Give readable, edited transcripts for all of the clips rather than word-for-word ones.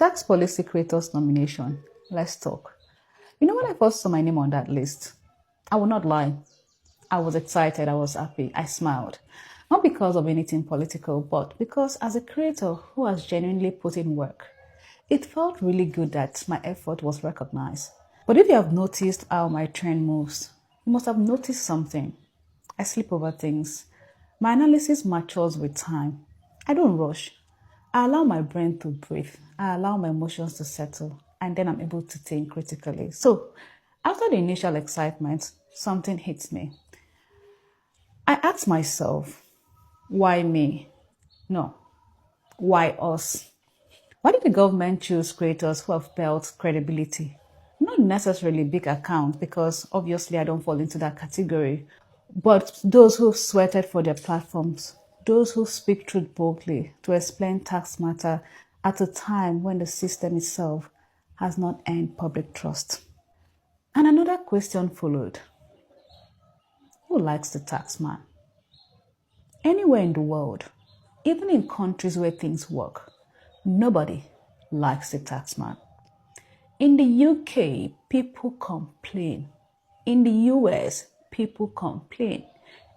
Tax policy creators nomination. Let's talk. When I first saw my name on that list, I will not lie. I was excited, I was happy, I smiled. Not because of anything political, but because as a creator who has genuinely put in work, it felt really good that my effort was recognized. But if you have noticed how my trend moves, you must have noticed something. I sleep over things. My analysis matures with time. I don't rush. I allow my brain to breathe. I allow my emotions to settle. And then I'm able to think critically. So, after the initial excitement, something hits me. I ask myself, why me? No, why us? Why did the government choose creators who have built credibility? Not necessarily big accounts, because obviously I don't fall into that category, but those who've sweated for their platforms, those who speak truth boldly to explain tax matter at a time when the system itself has not earned public trust. And another question followed. Who likes the tax man? Anywhere in the world, even in countries where things work, nobody likes the tax man. In the UK, people complain. In the US, people complain.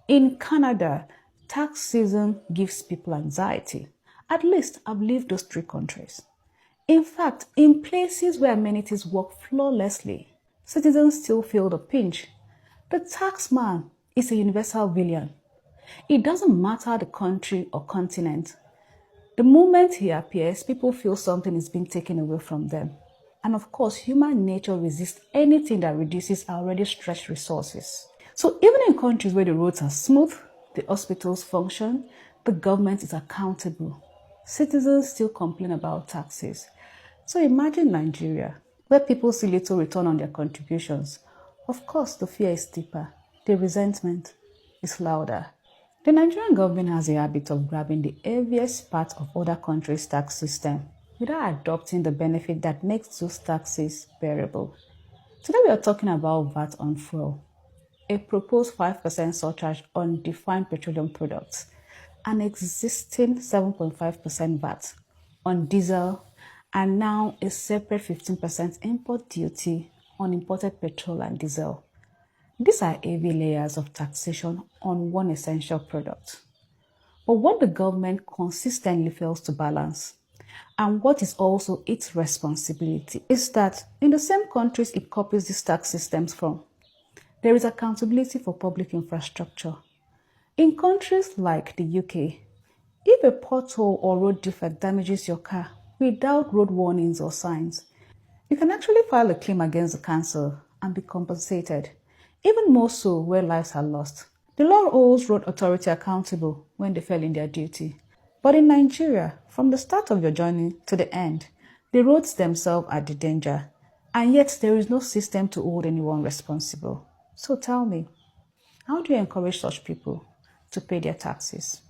In Canada, tax season gives people anxiety. At least I've lived those three countries. In fact, in places where amenities work flawlessly, citizens still feel the pinch. The tax man is a universal villain. It doesn't matter the country or continent. The moment he appears, people feel something is being taken away from them. And of course, human nature resists anything that reduces our already stretched resources. So even in countries where the roads are smooth, the hospitals function, the government is accountable, citizens still complain about taxes. So imagine Nigeria, where people see little return on their contributions. Of course, the fear is deeper. The resentment is louder. The Nigerian government has a habit of grabbing the heaviest part of other countries' tax system without adopting the benefit that makes those taxes bearable. Today we are talking about VAT on fuel, a proposed 5% surcharge on defined petroleum products, an existing 7.5% VAT on diesel, and now a separate 15% import duty on imported petrol and diesel. These are heavy layers of taxation on one essential product. But what the government consistently fails to balance, and what is also its responsibility, is that in the same countries it copies these tax systems from, there is accountability for public infrastructure. In countries like the UK, if a pothole or road defect damages your car without road warnings or signs, you can actually file a claim against the council and be compensated, even more so where lives are lost. The law holds road authority accountable when they fail in their duty. But in Nigeria, from the start of your journey to the end, the roads themselves are the danger, and yet there is no system to hold anyone responsible. So tell me, how do you encourage such people to pay their taxes?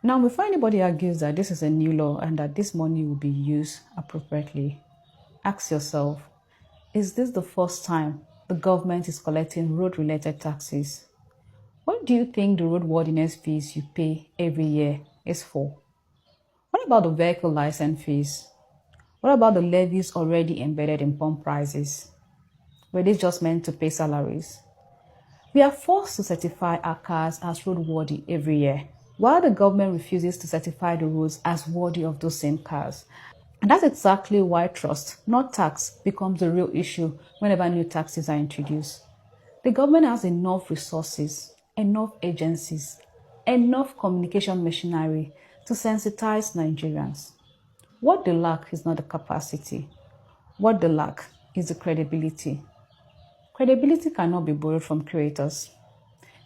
Now, before anybody argues that this is a new law and that this money will be used appropriately, ask yourself, is this the first time the government is collecting road-related taxes? What do you think the roadworthiness fees you pay every year is for? What about the vehicle license fees? What about the levies already embedded in pump prices? Were these just meant to pay salaries? We are forced to certify our cars as roadworthy every year, while the government refuses to certify the roads as worthy of those same cars. And that's exactly why trust, not tax, becomes the real issue whenever new taxes are introduced. The government has enough resources, enough agencies, enough communication machinery to sensitize Nigerians. What they lack is not the capacity. What they lack is the credibility. Credibility cannot be borrowed from creators.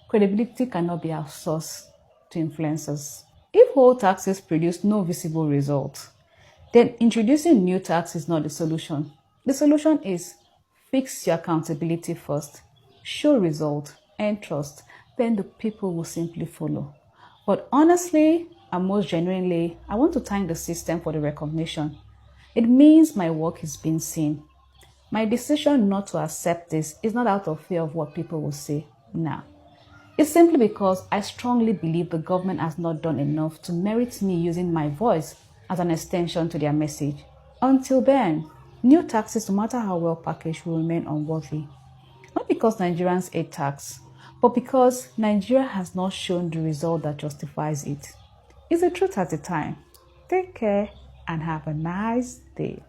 Credibility cannot be outsourced to influencers. If whole taxes produce no visible result, then introducing new tax is not the solution. The solution is fix your accountability first, show result, and trust, then the people will simply follow. But honestly, and most genuinely, I want to thank the system for the recognition. It means my work is being seen. My decision not to accept this is not out of fear of what people will say. Nah. It's simply because I strongly believe the government has not done enough to merit me using my voice as an extension to their message. Until then, new taxes, no matter how well packaged, will remain unworthy. Not because Nigerians hate tax, but because Nigeria has not shown the result that justifies it. It's the truth at the time. Take care and have a nice day.